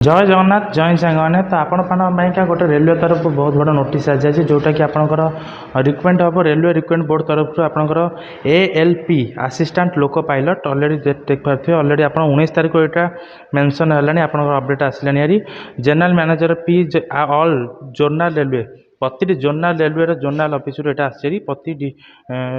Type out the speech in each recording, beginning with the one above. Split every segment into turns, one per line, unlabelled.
जय जगन्नाथ जय सांगने तो आपण गोटे रेलवे तरफ बहुत बड़ा नोटिस आज जाए जोटा कि आपंकर रिक्वेस्ट हम रेलवे रिक्वेस्ट बोर्ड तरफ आपंकर ALP assistant loco pilot already देख पारे अलरेडी आप 19 तारीख यहाँ मेंशन है आप अपडेट आसलानी जनरल मैनेजर पी ऑल जोनल रेलवे प्रति जोनाल रेलवे जोनाल ऑफिस यहाँ आसी प्रति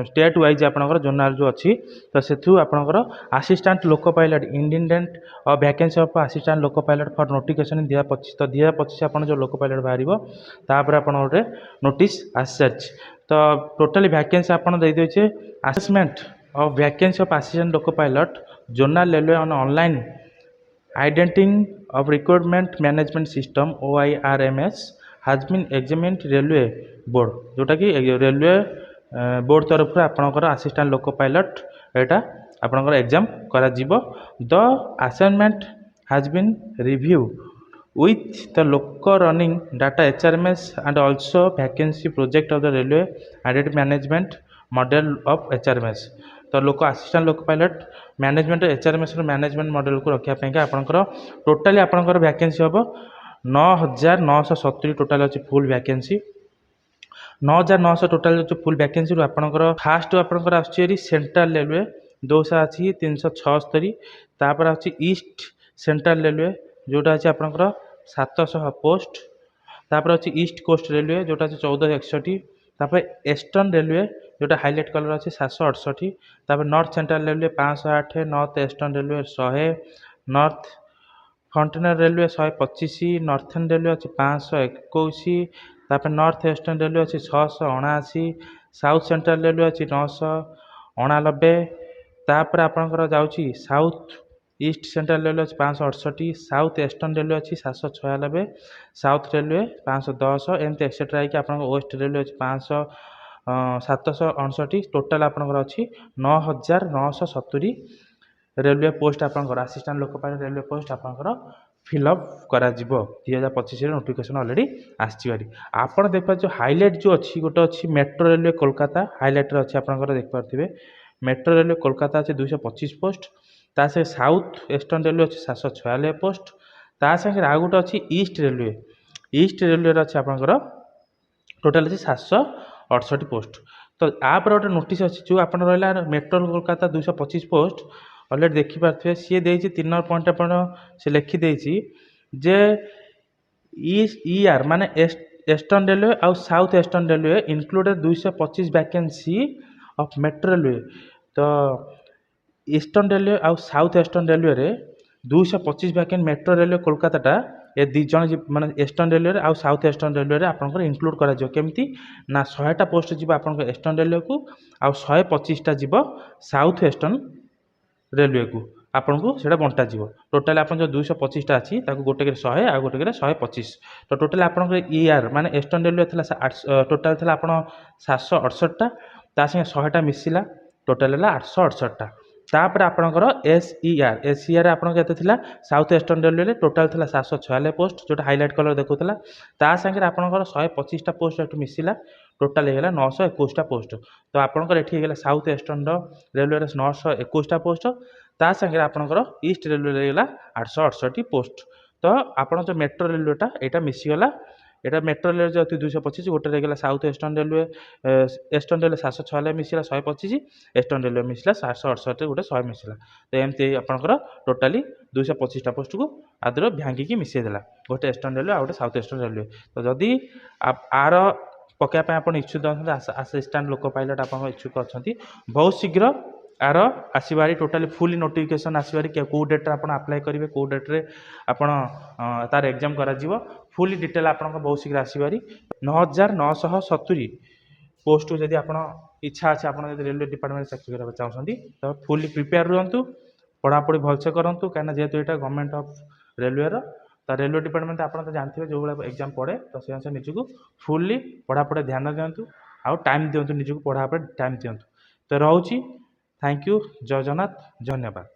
स्टेट वाइज आपंकर जोनाल जो अच्छी तो से आपंकर असिस्टेंट लोको पायलट इंडिपेंडेंट और vacancy of assistant loco pilot for notification 2025 तो 2025 आप जो लोको पायलट बाहर आप गोटे नोटिस आसी तो टोटाली वैकेंसी आप देचे assessment of vacancy of assistant loco pilot zonal railway on online identity of recruitment management system OIRMS has been examined railway board जोटा कि रेलवे बोर्ड तरफ आपंकर असिस्टेंट लोको पायलट यहाँ आपंकर एग्जाम करा the assignment has been reviewed with the local running data HRMS and also vacancy project of the railway identity management model of HRMS तो लोक assistant loco pilot management HRMS management model को रखापी आपंकर totally आपंकर vacancy हम 9,970 total अच्छी full vacancy 9,900 total full vacancy आपंकर fast आपंकर आसरी सेंट्रल रेलवे 200 अच्छी 376 तापर आसी ईस्ट सेंट्रल रेलवे जोटा अच्छे आपंकर 700 पोस्ट तापर अच्छी ईस्ट कोस्ट रेलवे जोटा अच्छे 1461 तापर ईस्टर्न रेलवे जोटा हाईलाइट कलर अच्छे 768 तापर north central railway 508 north eastern railway 100 north container railway 125 northern railway अच्छे 521 तापर नॉर्थ ईस्टर्न रेलवे अच्छे 679 साउथ सेंट्रल रेलवे अच्छे 989 तापर आपंकर जाऊँगी साउथ ईस्ट सेंट्रल रेलवे अच्छे 568 साउथ ईस्टर्न रेलवे अच्छी 796 साउथ रेलवे 510 एमती एक्सेट्रा कि आप वेस्ट रेलवे अच्छे 769 टोटाल आपंकर अच्छी 9,970 रेलवे पोस्ट आपंकर assistant loco pilot railway post आपंकर फिलअप करा 2025 नोटिफिकेशन ऑलरेडी आसपारी आप देखिए जो हाईलाइट जो अच्छी गोटे अच्छी मेट्रो रेलवे कोलकाता हाईलाइट अच्छे आपंकर देखिए मेट्रो रेलवे कोलकाता अच्छे 225 पोस्ट ता से साउथ ईस्टर्न रेलवे अच्छे 746 पोस्ट ता संगे आउ गोटे अच्छी ईस्ट रेलवे अच्छे आपंकर टोटाल अच्छे 768 पोस्ट तो आप गोटे नोटिस अच्छी जो आप रहा मेट्रो कोलकाता 225 पोस्ट अलरेडी देखिपारे सी दे 3 पॉइंट आप लिखिदे जे ER माने ईस्टर्न रेलवे आउ south eastern railway included 225 vacancy of metro railway तो ईस्टर्न रेलवे आउ साउथ ईस्टर्न रेलवे रे 225 वैकेंसी मेट्रो रेलवे कोलकाता ये दिज माने ईस्टर्न रेलवे आउ साउथ ईस्टर्न रेलवे आपंकर इनक्लूड करा केमती ना 100टा पोस्ट जीव आपंकर ईस्टर्न रेलवे को आउ 125टा जीव साउथ ईस्टर्न रेलवे को आपन को सेटा बंटा जीव टोटाल आप जो 225टा अच्छी गोटे 100 आ गोटे 125 तो टोटाल आपन ER माने ईस्टर्न रेलवे टोटाल था आप 768टा ता संगे 100टा मिसिला टोटाल है 868टा तापर आपंकर SER आपन के साउथ ईस्टर्न रेलवे टोटाल था 746 पोस्ट जोटा हाईलाइट कलर देखुला ता संगे आपंकर 125टा पोस्ट मिसिला टोटाल होगा 921टा पोस्ट तो आपंकर ये साउथ ईस्टर्न रेलवे 921टा पोस्ट ता संगे आपंकर ईस्ट रेलवे होगा 868 पोस्ट तो आपन जो मेट्रो रेलवेटा यहाँ मिसीगला यहाँ मेट्रो रेलवे जो 225 गोटे रहीगला साउथ ईस्टर्न रेलवे 746 मिसला 125 ईस्टर्न रेलवे मिसला 768 गोटे 100 मिसला तो एमती आपंकर टोटाली 225टा पोस्ट को आदर भांगिकी मिसेदेला गोटे ईस्टर्न रेलवे आ गोटे साउथ ईस्टर्न रेलवे तो जदि आर पकाइप आप इच्छुक असिस्टेंट लोको पायलट आप इच्छुक अच्छा बहुत शीघ्र आर आसबारी टोटाली फुल नोटिफिकेशन आसबारी कौ डेट्रे आप आप्लाय करेंगे कौ डेट्रे आप तार एग्जाम करा फुल डिटेल आप बहुत शीघ्र आसबारी 9,970 पोस्ट जदि आप इच्छा अच्छे आप रेलवे डिपार्टमेंट चाकरी करने चाहते तो फुली प्रिपेयर रुहतु पढ़ापढ़ी भलसे करूँ कहीं जेहेतु यहाँ गवर्नमेंट ऑफ रेलवे तो रेलवे डिपार्टमेंट आप जानते हैं जो भाई एग्जाम पड़े तो से अनुसार निजक फुल्ली पढ़ापढ़ी ध्यान दिंतु आउ टाइम दिंतु निजक पढ़ापढ़ी टाइम दिंतु तो रोची थैंक यू जय जगन्नाथ धन्यवाद।